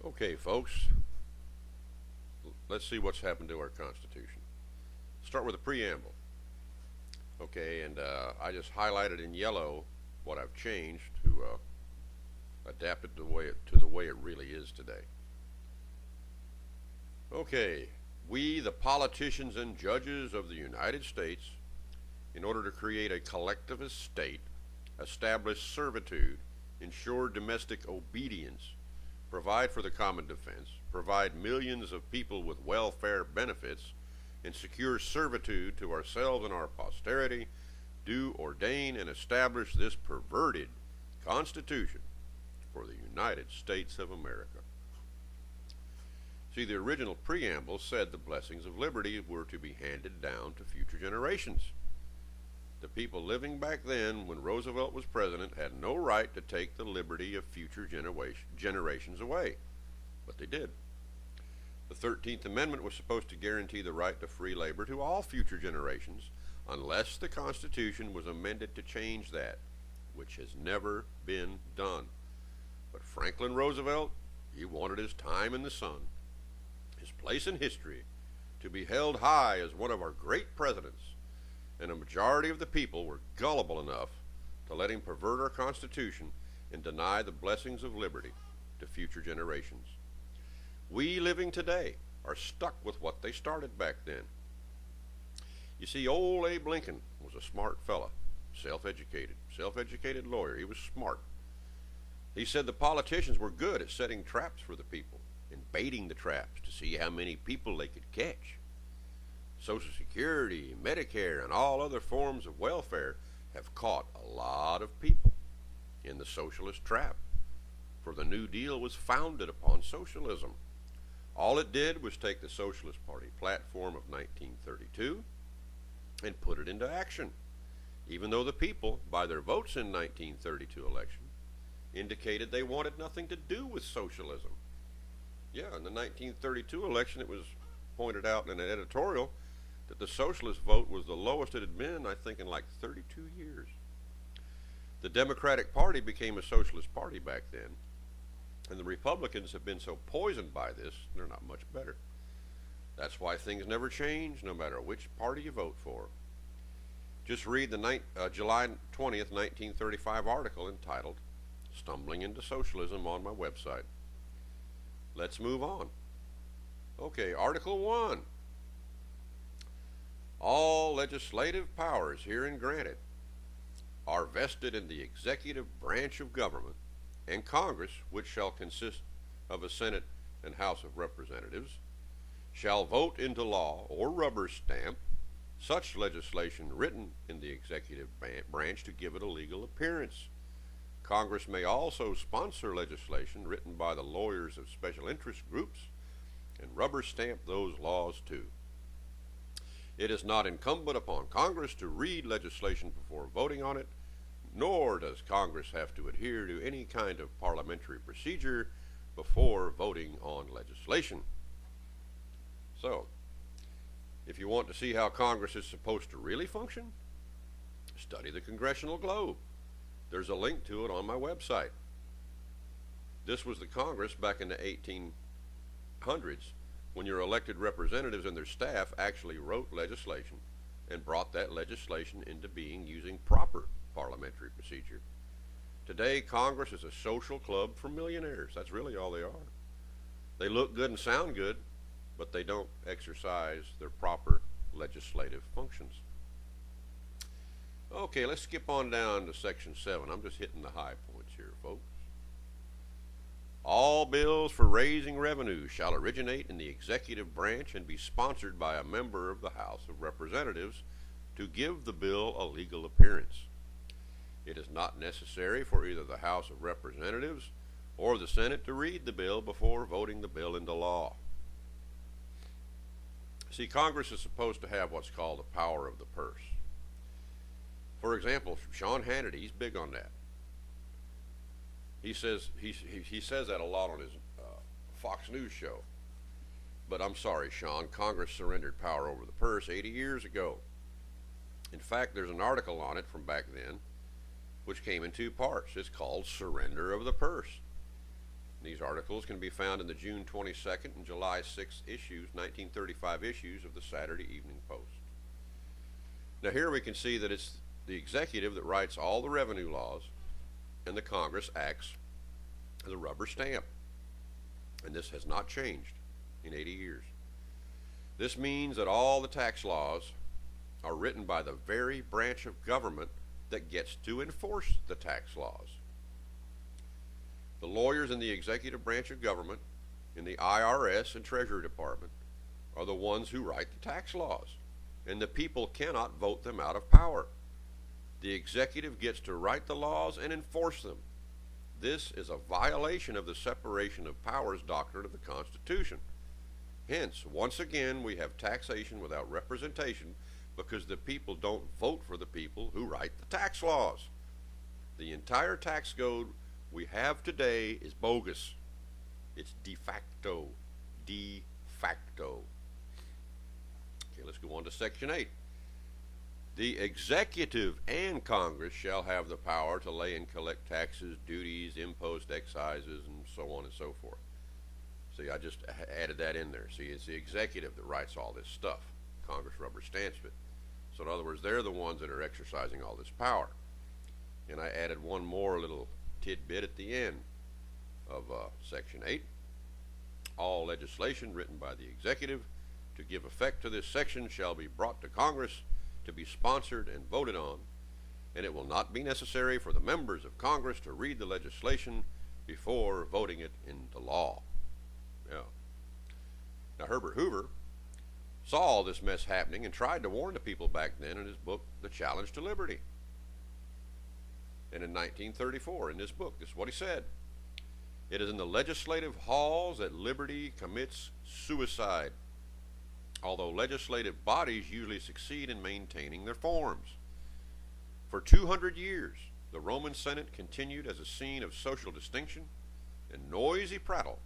Okay, folks, let's see what's happened to our Constitution. Start with the preamble. Okay, and I just highlighted in yellow what I've changed to adapt it to the way it really is today. Okay, we, the politicians and judges of the United States, in order to create a collectivist state, establish servitude, ensure domestic obedience, provide for the common defense, provide millions of people with welfare benefits, and secure servitude to ourselves and our posterity, do ordain and establish this perverted Constitution for the United States of America. See, the original preamble said the blessings of liberty were to be handed down to future generations. The people living back then, when Roosevelt was president, had no right to take the liberty of future generations away, but they did. The 13th Amendment was supposed to guarantee the right to free labor to all future generations, unless the Constitution was amended to change that, which has never been done. But Franklin Roosevelt, he wanted his time in the sun, his place in history, to be held high as one of our great presidents, and a majority of the people were gullible enough to let him pervert our Constitution and deny the blessings of liberty to future generations. We living today are stuck with what they started back then. You see, old Abe Lincoln was a smart fella, self-educated lawyer. He was smart. He said the politicians were good at setting traps for the people and baiting the traps to see how many people they could catch. Social Security, Medicare, and all other forms of welfare have caught a lot of people in the socialist trap, for the New Deal was founded upon socialism. All it did was take the Socialist Party platform of 1932 and put it into action, even though the people, by their votes in 1932 election, indicated they wanted nothing to do with socialism. Yeah, in the 1932 election, it was pointed out in an editorial that the socialist vote was the lowest it had been, I think, in like 32 years. The Democratic Party became a socialist party back then, and the Republicans have been so poisoned by this, they're not much better. That's why things never change, no matter which party you vote for. Just read the July 20th, 1935 article entitled "Stumbling into Socialism" on my website. Let's move on. Okay, Article 1. All legislative powers herein granted are vested in the executive branch of government, and Congress, which shall consist of a Senate and House of Representatives, shall vote into law or rubber stamp such legislation written in the executive branch to give it a legal appearance. Congress may also sponsor legislation written by the lawyers of special interest groups and rubber stamp those laws too. It is not incumbent upon Congress to read legislation before voting on it, nor does Congress have to adhere to any kind of parliamentary procedure before voting on legislation. So, if you want to see how Congress is supposed to really function, study the Congressional Globe. There's a link to it on my website. This was the Congress back in the 1800s, when your elected representatives and their staff actually wrote legislation and brought that legislation into being using proper parliamentary procedure. Today, Congress is a social club for millionaires. That's really all they are. They look good and sound good, but they don't exercise their proper legislative functions. Okay, let's skip on down to Section 7. I'm just hitting the high points here, folks. All bills for raising revenue shall originate in the executive branch and be sponsored by a member of the House of Representatives to give the bill a legal appearance. It is not necessary for either the House of Representatives or the Senate to read the bill before voting the bill into law. See, Congress is supposed to have what's called the power of the purse. For example, Sean Hannity, he's big on that. He says that a lot on his Fox News show. But I'm sorry, Sean, Congress surrendered power over the purse 80 years ago. In fact, there's an article on it from back then, which came in two parts. It's called Surrender of the Purse. These articles can be found in the June 22nd and July 6th issues, 1935 issues of the Saturday Evening Post. Now here we can see that it's the executive that writes all the revenue laws, and the Congress acts as a rubber stamp. And this has not changed in 80 years. This means that all the tax laws are written by the very branch of government that gets to enforce the tax laws. The lawyers in the executive branch of government, in the IRS and Treasury Department, are the ones who write the tax laws, and the people cannot vote them out of power. The executive gets to write the laws and enforce them. This is a violation of the separation of powers doctrine of the Constitution. Hence, once again, we have taxation without representation because the people don't vote for the people who write the tax laws. The entire tax code we have today is bogus. It's de facto. De facto. Okay, let's go on to Section 8. The executive and Congress shall have the power to lay and collect taxes, duties, imposts, excises, and so on and so forth. See, I just added that in there. See, it's the executive that writes all this stuff. Congress rubber stamps it. So in other words, they're the ones that are exercising all this power. And I added one more little tidbit at the end of Section 8. All legislation written by the executive to give effect to this section shall be brought to Congress to be sponsored and voted on, and it will not be necessary for the members of Congress to read the legislation before voting it into law. Yeah. Now Herbert Hoover saw all this mess happening and tried to warn the people back then in his book, The Challenge to Liberty. And in 1934, in this book, this is what he said. It is in the legislative halls that liberty commits suicide, although legislative bodies usually succeed in maintaining their forms. For 200 years, the Roman Senate continued as a scene of social distinction and noisy prattle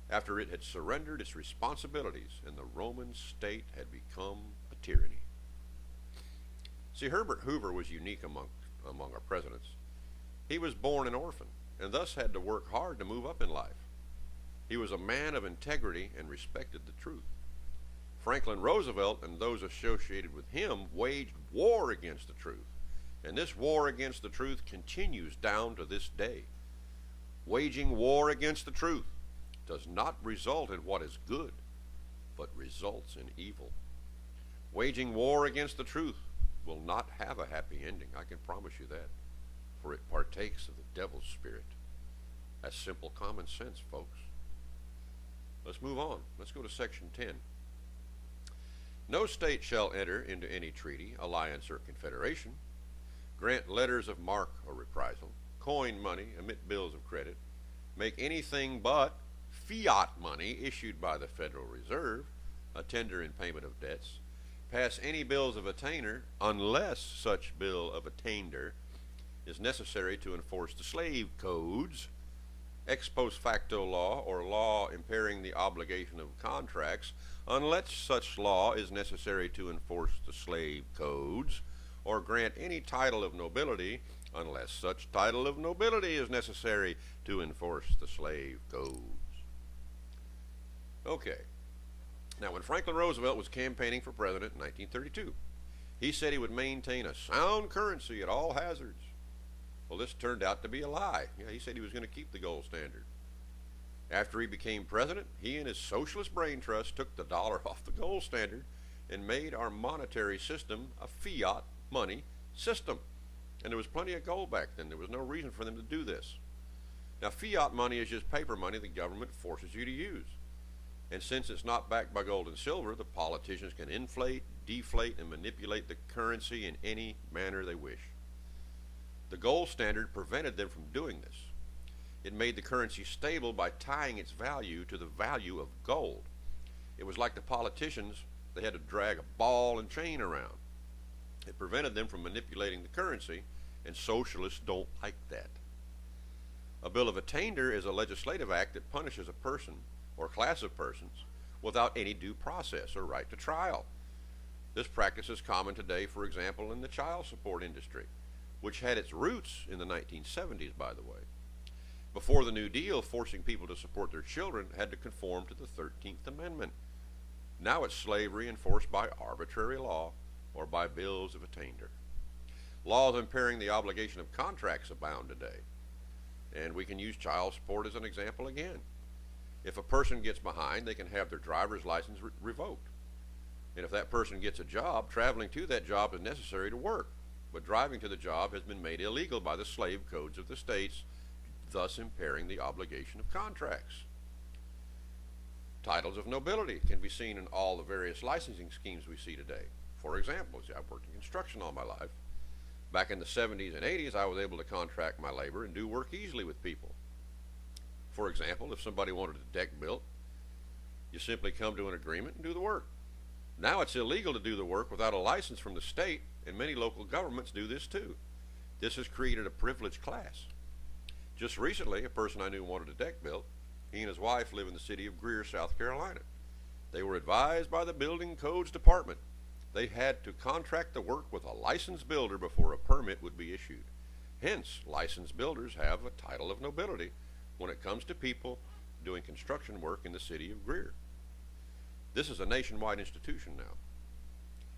after it had surrendered its responsibilities and the Roman state had become a tyranny. See, Herbert Hoover was unique among our presidents. He was born an orphan and thus had to work hard to move up in life. He was a man of integrity and respected the truth. Franklin Roosevelt and those associated with him waged war against the truth, and this war against the truth continues down to this day. Waging war against the truth does not result in what is good, but results in evil. Waging war against the truth will not have a happy ending, I can promise you that, for it partakes of the devil's spirit. That's simple common sense, folks. Let's move on. Let's go to Section 10. No state shall enter into any treaty, alliance, or confederation, grant letters of marque or reprisal, coin money, emit bills of credit, make anything but fiat money issued by the Federal Reserve, a tender in payment of debts, pass any bills of attainder unless such bill of attainder is necessary to enforce the slave codes, ex post facto law or law impairing the obligation of contracts unless such law is necessary to enforce the slave codes, or grant any title of nobility unless such title of nobility is necessary to enforce the slave codes. Okay. Now, when Franklin Roosevelt was campaigning for president in 1932, he said he would maintain a sound currency at all hazards. Well, this turned out to be a lie. Yeah, he said he was going to keep the gold standard. After he became president, he and his socialist brain trust took the dollar off the gold standard and made our monetary system a fiat money system. And there was plenty of gold back then. There was no reason for them to do this. Now, fiat money is just paper money the government forces you to use. And since it's not backed by gold and silver, the politicians can inflate, deflate, and manipulate the currency in any manner they wish. The gold standard prevented them from doing this. It made the currency stable by tying its value to the value of gold. It was like the politicians, they had to drag a ball and chain around. It prevented them from manipulating the currency, and socialists don't like that. A bill of attainder is a legislative act that punishes a person or class of persons without any due process or right to trial. This practice is common today, for example, in the child support industry, which had its roots in the 1970s, by the way. Before the New Deal, forcing people to support their children had to conform to the 13th Amendment. Now it's slavery enforced by arbitrary law or by bills of attainder. Laws impairing the obligation of contracts abound today. And we can use child support as an example again. If a person gets behind, they can have their driver's license revoked. And if that person gets a job, traveling to that job is necessary to work. But driving to the job has been made illegal by the slave codes of the states, thus impairing the obligation of contracts. Titles of nobility can be seen in all the various licensing schemes we see today. For example, I've worked in construction all my life. Back in the 70s and 80s, I was able to contract my labor and do work easily with people. For example, if somebody wanted a deck built, you simply come to an agreement and do the work. Now it's illegal to do the work without a license from the state, and many local governments do this too. This has created a privileged class. Just recently, a person I knew wanted a deck built. He and his wife live in the city of Greer, South Carolina. They were advised by the Building Codes Department they had to contract the work with a licensed builder before a permit would be issued. Hence, licensed builders have a title of nobility when it comes to people doing construction work in the city of Greer. This is a nationwide institution now.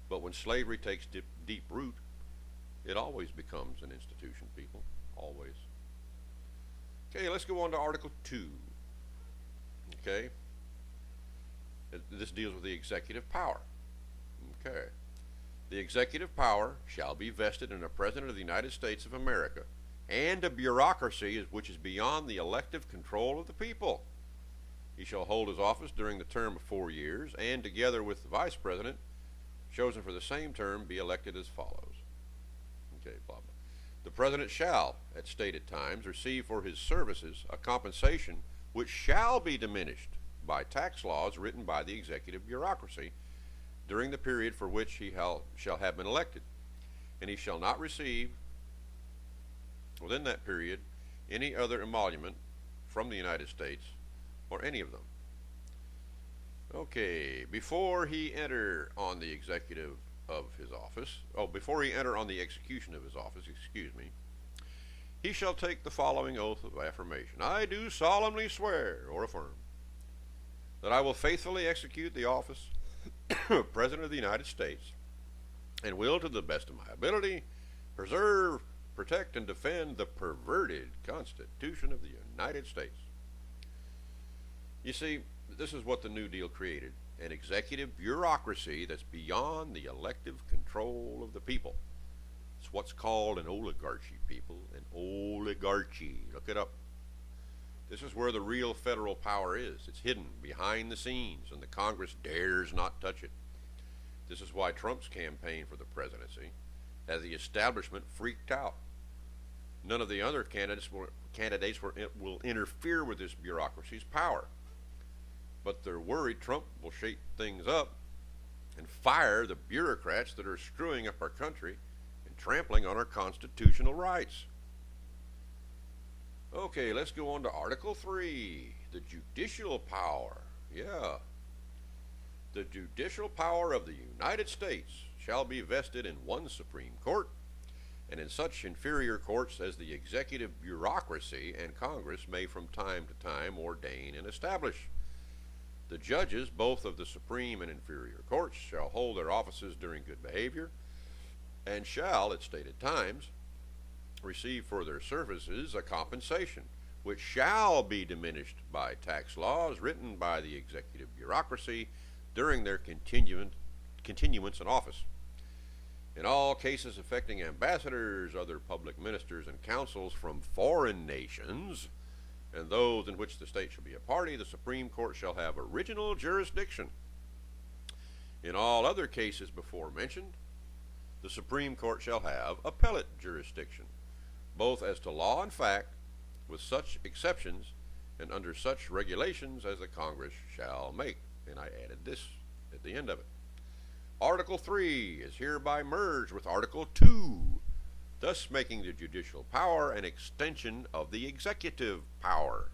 But when slavery takes deep root, it always becomes an institution, people. Always. Okay, let's go on to Article 2. Okay. This deals with the executive power. Okay. The executive power shall be vested in a President of the United States of America and a bureaucracy which is beyond the elective control of the people. He shall hold his office during the term of 4 years, and together with the Vice President, chosen for the same term, be elected as follows. Okay, blah, blah. The President shall, at stated times, receive for his services a compensation which shall be diminished by tax laws written by the executive bureaucracy during the period for which he shall have been elected, and he shall not receive within that period any other emolument from the United States or any of them. Okay, before he enter on the executive of his office, before he enter on the execution of his office, he shall take the following oath of affirmation. I do solemnly swear or affirm that I will faithfully execute the office of President of the United States and will, to the best of my ability, preserve, protect, and defend the perverted Constitution of the United States. You see, this is what the New Deal created, an executive bureaucracy that's beyond the elective control of the people. It's what's called an oligarchy, people, an oligarchy. Look it up. This is where the real federal power is. It's hidden behind the scenes, and the Congress dares not touch it. This is why Trump's campaign for the presidency has the establishment freaked out. None of the other candidates will interfere with this bureaucracy's power. But they're worried Trump will shake things up and fire the bureaucrats that are screwing up our country and trampling on our constitutional rights. Okay, let's go on to Article 3, the judicial power. Yeah. The judicial power of the United States shall be vested in one Supreme Court and in such inferior courts as the executive bureaucracy and Congress may from time to time ordain and establish. The judges, both of the Supreme and inferior courts, shall hold their offices during good behavior and shall, at stated times, receive for their services a compensation which shall be diminished by tax laws written by the executive bureaucracy during their continuance in office. In all cases affecting ambassadors, other public ministers, and consuls from foreign nations, and those in which the state shall be a party, the Supreme Court shall have original jurisdiction. In all other cases before mentioned, the Supreme Court shall have appellate jurisdiction, both as to law and fact, with such exceptions and under such regulations as the Congress shall make. And I added this at the end of it. Article 3 is hereby merged with Article 2, thus making the judicial power an extension of the executive power.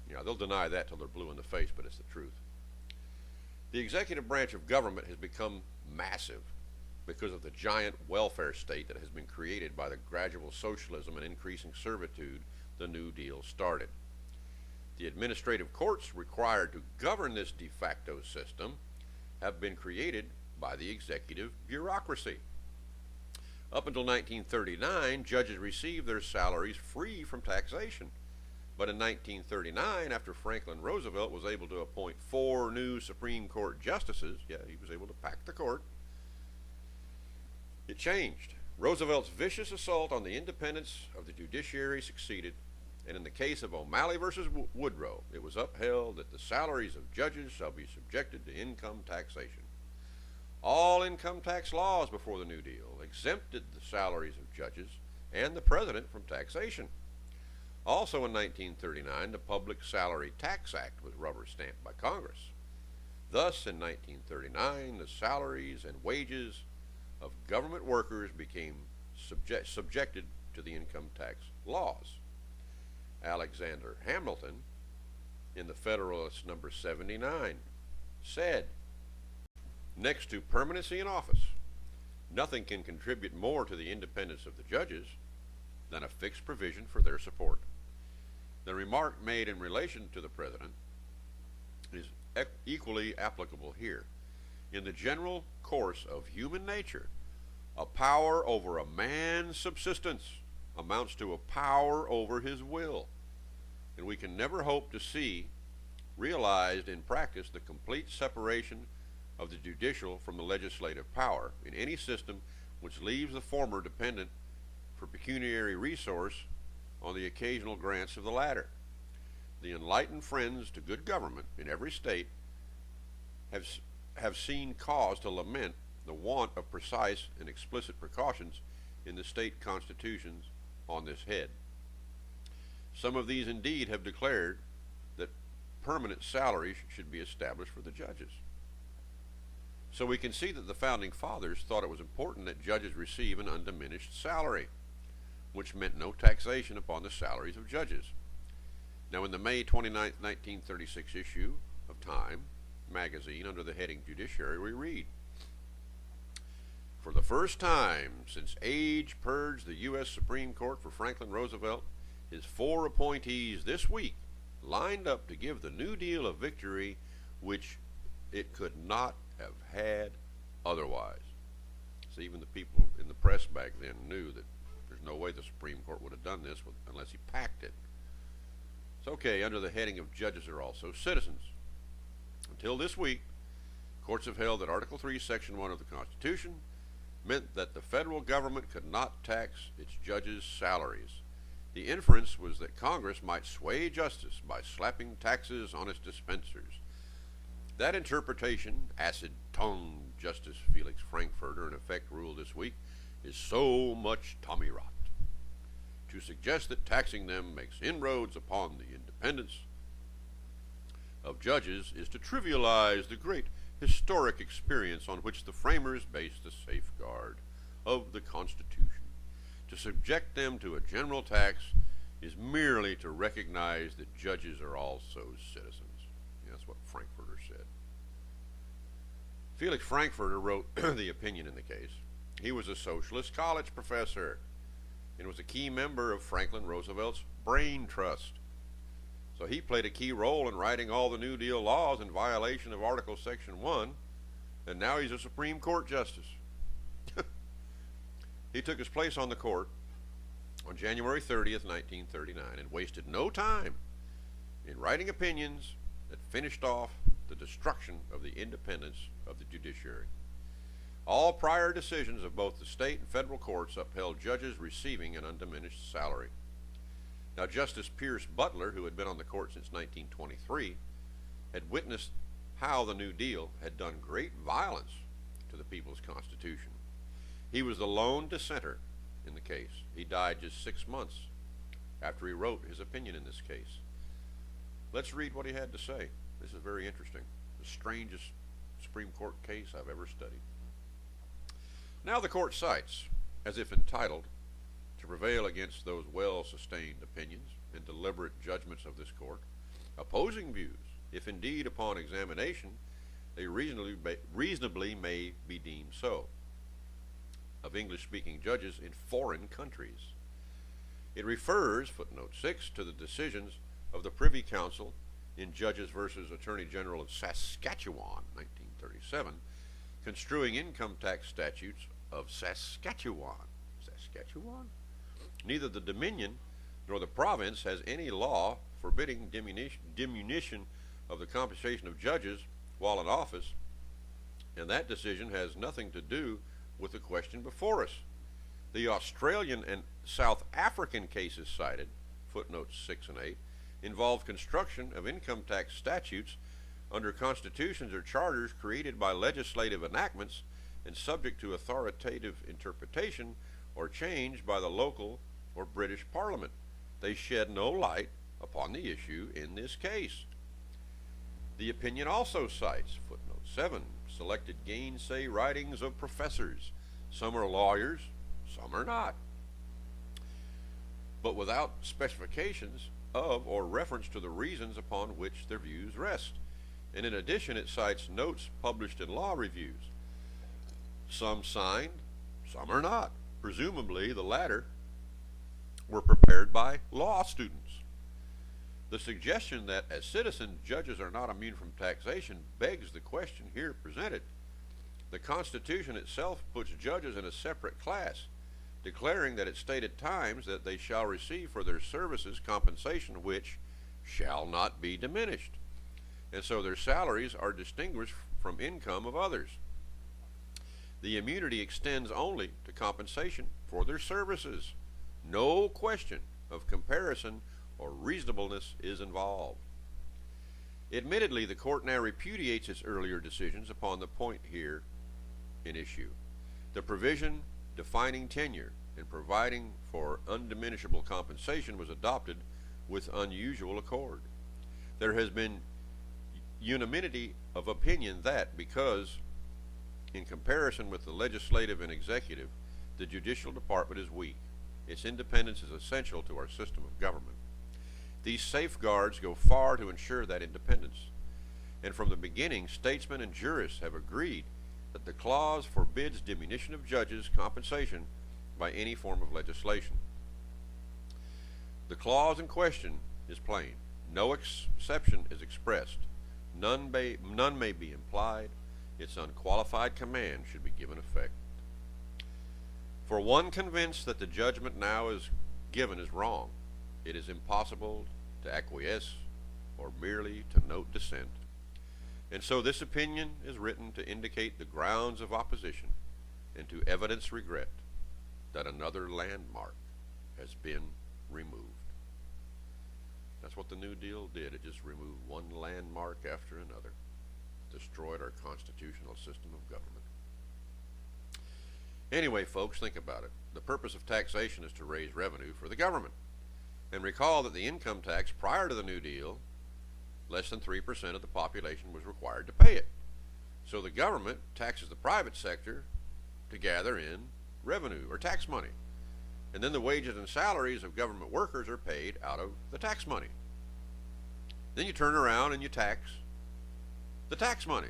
You know, they'll deny that till they're blue in the face, but it's the truth. The executive branch of government has become massive because of the giant welfare state that has been created by the gradual socialism and increasing servitude the New Deal started. The administrative courts required to govern this de facto system have been created by the executive bureaucracy. Up until 1939, judges received their salaries free from taxation. But in 1939, after Franklin Roosevelt was able to appoint 4 new Supreme Court justices, yeah, he was able to pack the court, it changed. Roosevelt's vicious assault on the independence of the judiciary succeeded, and in the case of O'Malley versus Woodrow, it was upheld that the salaries of judges shall be subjected to income taxation. All income tax laws before the New Deal exempted the salaries of judges and the president from taxation. Also in 1939, the Public Salary Tax Act was rubber-stamped by Congress. Thus, in 1939, the salaries and wages of government workers became subjected to the income tax laws. Alexander Hamilton, in the Federalist number 79, said, "Next to permanency in office, nothing can contribute more to the independence of the judges than a fixed provision for their support." The remark made in relation to the president is equally applicable here. In the general course of human nature, a power over a man's subsistence amounts to a power over his will, and we can never hope to see realized in practice the complete separation of the judicial from the legislative power in any system which leaves the former dependent for pecuniary resource on the occasional grants of the latter. The enlightened friends to good government in every state have seen cause to lament the want of precise and explicit precautions in the state constitutions on this head. Some of these indeed have declared that permanent salaries should be established for the judges. So we can see that the Founding Fathers thought it was important that judges receive an undiminished salary, which meant no taxation upon the salaries of judges. Now, in the May 29, 1936 issue of Time magazine, under the heading Judiciary, we read, "For the first time since age purged the U.S. Supreme Court for Franklin Roosevelt, his 4 appointees this week lined up to give the New Deal a victory which it could not have had otherwise." So even the people in the press back then knew that there's no way the Supreme Court would have done this unless he packed it. It's okay, under the heading of judges are also citizens. Until this week, courts have held that Article 3, Section 1 of the Constitution meant that the federal government could not tax its judges' salaries. The inference was that Congress might sway justice by slapping taxes on its dispensers. That interpretation, acid-tongued Justice Felix Frankfurter in effect ruled this week, is so much tommy rot. To suggest that taxing them makes inroads upon the independence of judges is to trivialize the great historic experience on which the framers based the safeguard of the Constitution. To subject them to a general tax is merely to recognize that judges are also citizens. Yeah, that's what Frankfurter said. Felix Frankfurter wrote the opinion in the case. He was a socialist college professor and was a key member of Franklin Roosevelt's Brain Trust. So he played a key role in writing all the New Deal laws in violation of Article Section 1, and now he's a Supreme Court justice. He took his place on the court on January 30th, 1939, and wasted no time in writing opinions that finished off the destruction of the independence of the judiciary. All prior decisions of both the state and federal courts upheld judges receiving an undiminished salary. Now, Justice Pierce Butler, who had been on the court since 1923, had witnessed how the New Deal had done great violence to the people's Constitution. He was the lone dissenter in the case. He died just 6 months after he wrote his opinion in this case. Let's read what he had to say. This is very interesting. The strangest Supreme Court case I've ever studied. Now the court cites, as if entitled to prevail against those well-sustained opinions and deliberate judgments of this court, opposing views, if indeed upon examination they reasonably may be deemed so, of English-speaking judges in foreign countries. It refers, footnote 6, to the decisions of the Privy Council in Judges versus Attorney General of Saskatchewan, 1937, construing income tax statutes of Saskatchewan. Saskatchewan? Neither the Dominion nor the province has any law forbidding diminution of the compensation of judges while in office, and that decision has nothing to do with the question before us. The Australian and South African cases cited, footnotes 6 and 8, involve construction of income tax statutes under constitutions or charters created by legislative enactments and subject to authoritative interpretation or change by the local or British Parliament. They shed no light upon the issue in this case. The opinion also cites, footnote 7, selected gainsay writings of professors. Some are lawyers, some are not, but without specifications of or reference to the reasons upon which their views rest. And in addition, it cites notes published in law reviews. Some signed, some are not. Presumably the latter were prepared by law students. The suggestion that as citizens judges are not immune from taxation begs the question here presented. The Constitution itself puts judges in a separate class, declaring that at stated times that they shall receive for their services compensation which shall not be diminished, and so their salaries are distinguished from income of others. The immunity extends only to compensation for their services. No question of comparison or reasonableness is involved. Admittedly, the court now repudiates its earlier decisions upon the point here in issue. The provision defining tenure and providing for undiminishable compensation was adopted with unusual accord. There has been unanimity of opinion that because, in comparison with the legislative and executive, the judicial department is weak. Its independence is essential to our system of government. These safeguards go far to ensure that independence. And from the beginning, statesmen and jurists have agreed that the clause forbids diminution of judges' compensation by any form of legislation. The clause in question is plain. No exception is expressed. None may be implied. Its unqualified command should be given effect. For one convinced that the judgment now is given is wrong, it is impossible to acquiesce or merely to note dissent. And so this opinion is written to indicate the grounds of opposition and to evidence regret that another landmark has been removed. That's what the New Deal did. It just removed one landmark after another, destroyed our constitutional system of government. Anyway, folks, think about it. The purpose of taxation is to raise revenue for the government. And recall that the income tax prior to the New Deal, less than 3% of the population was required to pay it. So the government taxes the private sector to gather in revenue or tax money. And then the wages and salaries of government workers are paid out of the tax money. Then you turn around and you tax the tax money.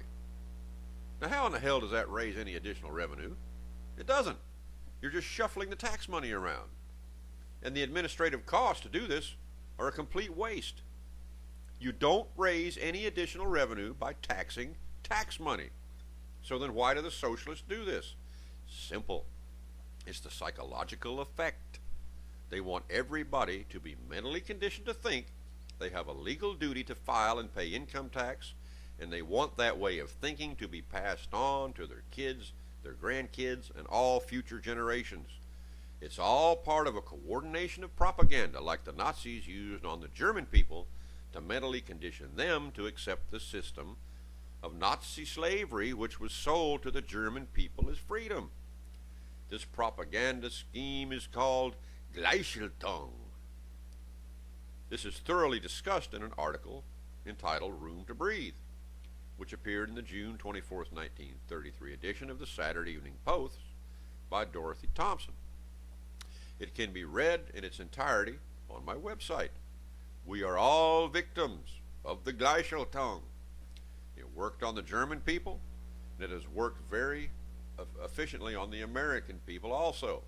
Now how in the hell does that raise any additional revenue? It doesn't. You're just shuffling the tax money around. And the administrative costs to do this are a complete waste. You don't raise any additional revenue by taxing tax money. So then why do the socialists do this? Simple. It's the psychological effect. They want everybody to be mentally conditioned to think they have a legal duty to file and pay income tax, and they want that way of thinking to be passed on to their kids, their grandkids, and all future generations. It's all part of a coordination of propaganda like the Nazis used on the German people to mentally condition them to accept the system of Nazi slavery which was sold to the German people as freedom. This propaganda scheme is called Gleichschaltung. This is thoroughly discussed in an article entitled Room to Breathe, which appeared in the June 24, 1933 edition of the Saturday Evening Post by Dorothy Thompson. It can be read in its entirety on my website. We are all victims of the Gleichschaltung. It worked on the German people, and it has worked very efficiently on the American people also.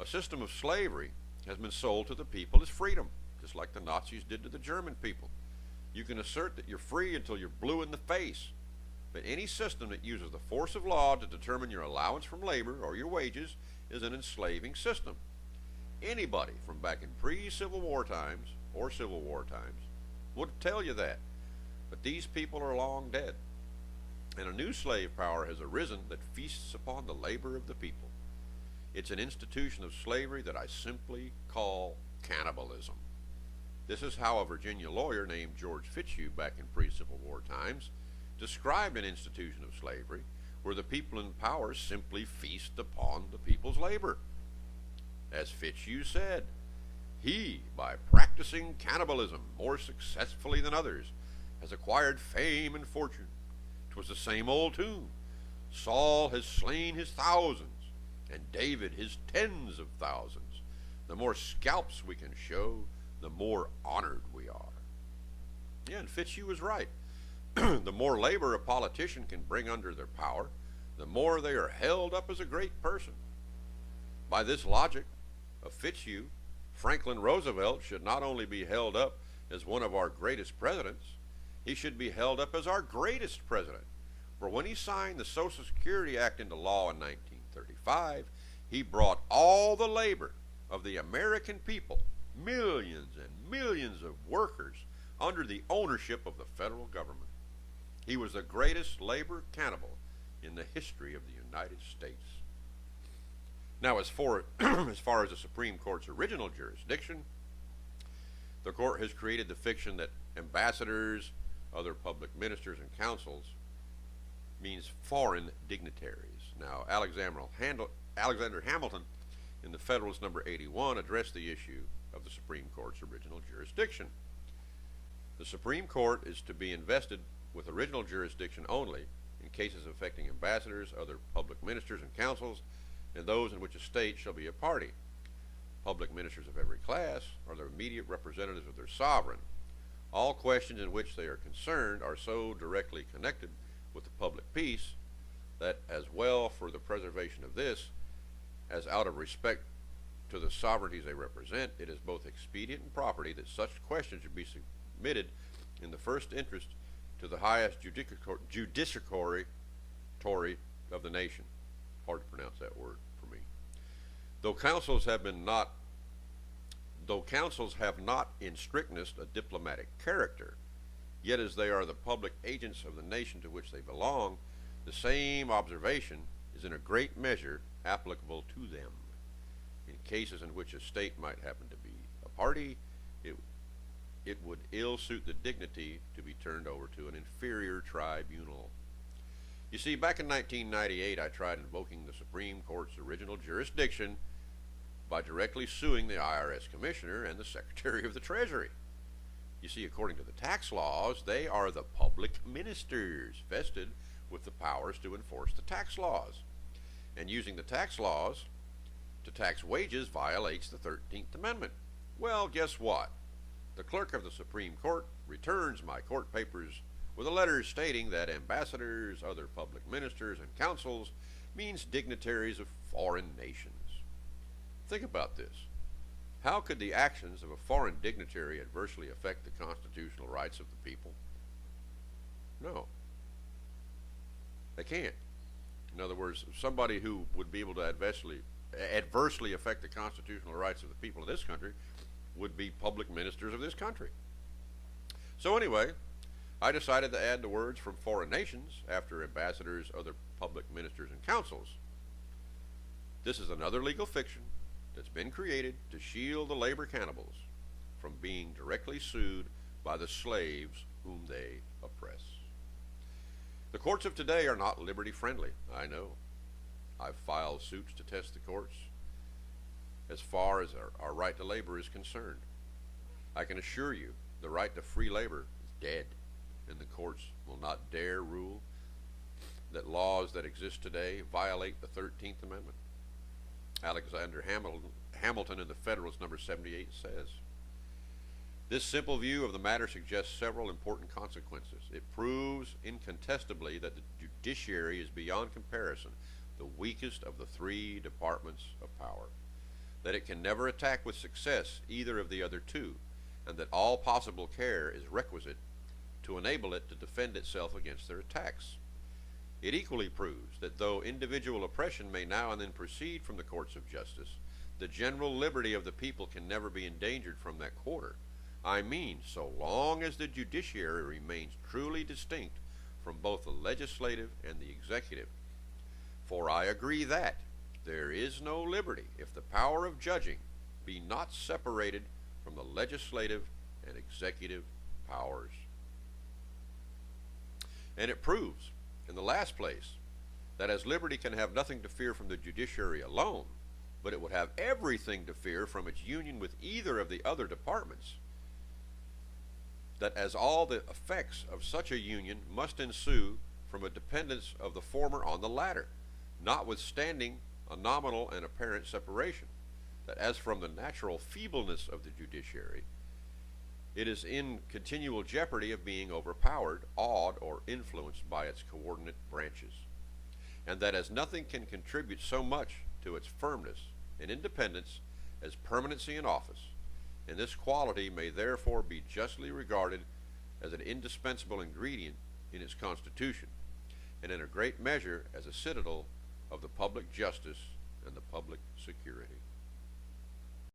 A system of slavery has been sold to the people as freedom, just like the Nazis did to the German people. You can assert that you're free until you're blue in the face, but any system that uses the force of law to determine your allowance from labor or your wages is an enslaving system. Anybody from back in pre-Civil War times or Civil War times would tell you that. But these people are long dead, and a new slave power has arisen that feasts upon the labor of the people. It's an institution of slavery that I simply call cannibalism. This is how a Virginia lawyer named George Fitzhugh back in pre-Civil War times described an institution of slavery where the people in power simply feast upon the people's labor. As Fitzhugh said, he, by practicing cannibalism more successfully than others, has acquired fame and fortune. 'Twas the same old tune. Saul has slain his thousands, and David his tens of thousands. The more scalps we can show, the more honored we are. Yeah, and Fitzhugh was right. The more labor a politician can bring under their power, the more they are held up as a great person. By this logic of Fitzhugh, Franklin Roosevelt should not only be held up as one of our greatest presidents, he should be held up as our greatest president. For when he signed the Social Security Act into law in 1935, he brought all the labor of the American people, millions and millions of workers, under the ownership of the federal government. He was the greatest labor cannibal in the history of the United States. Now, as far as the Supreme Court's original jurisdiction, the court has created the fiction that ambassadors, other public ministers, and consuls means foreign dignitaries. Now, Alexander Hamilton, in the Federalist number 81, addressed the issue of the Supreme Court's original jurisdiction. The Supreme Court is to be invested with original jurisdiction only in cases affecting ambassadors, other public ministers and consuls, and those in which a state shall be a party. Public ministers of every class are the immediate representatives of their sovereign. All questions in which they are concerned are so directly connected with the public peace that, as well for the preservation of this as out of respect to the sovereignties they represent, it is both expedient and property that such questions should be submitted in the first interest to the highest judiciary of the nation. Hard to pronounce that word for me. Though councils have not in strictness a diplomatic character, yet as they are the public agents of the nation to which they belong, the same observation is in a great measure applicable to them. In cases in which a state might happen to be a party, it would ill suit the dignity to be turned over to an inferior tribunal. You see, back in 1998, I tried invoking the Supreme Court's original jurisdiction by directly suing the IRS Commissioner and the Secretary of the Treasury. You see, according to the tax laws, they are the public ministers vested with the powers to enforce the tax laws. And using the tax laws to tax wages violates the 13th Amendment. Well, guess what? The clerk of the Supreme Court returns my court papers with a letter stating that ambassadors, other public ministers, and consuls means dignitaries of foreign nations. Think about this. How could the actions of a foreign dignitary adversely affect the constitutional rights of the people? No. They can't. In other words, somebody who would be able to adversely affect the constitutional rights of the people of this country would be public ministers of this country. So anyway, I decided to add the words from foreign nations after ambassadors, other public ministers, and consuls. This is another legal fiction that's been created to shield the labor cannibals from being directly sued by the slaves whom they oppress. The courts of today are not liberty friendly, I know. I've filed suits to test the courts as far as our right to labor is concerned. I can assure you the right to free labor is dead, and the courts will not dare rule that laws that exist today violate the 13th Amendment. Alexander Hamilton in the Federalist number 78 says, "This simple view of the matter suggests several important consequences. It proves incontestably that the judiciary is beyond comparison the weakest of the three departments of power. that it can never attack with success either of the other two, and that all possible care is requisite to enable it to defend itself against their attacks. It equally proves that though individual oppression may now and then proceed from the courts of justice, the general liberty of the people can never be endangered from that quarter. I mean, so long as the judiciary remains truly distinct from both the legislative and the executive. For I agree that there is no liberty if the power of judging be not separated from the legislative and executive powers. And it proves, in the last place, that as liberty can have nothing to fear from the judiciary alone, but it would have everything to fear from its union with either of the other departments, that as all the effects of such a union must ensue from a dependence of the former on the latter, notwithstanding a nominal and apparent separation, that as from the natural feebleness of the judiciary, it is in continual jeopardy of being overpowered, awed, or influenced by its coordinate branches, and that as nothing can contribute so much to its firmness and independence as permanency in office, and this quality may therefore be justly regarded as an indispensable ingredient in its constitution, and in a great measure as a citadel of the public justice and the public security.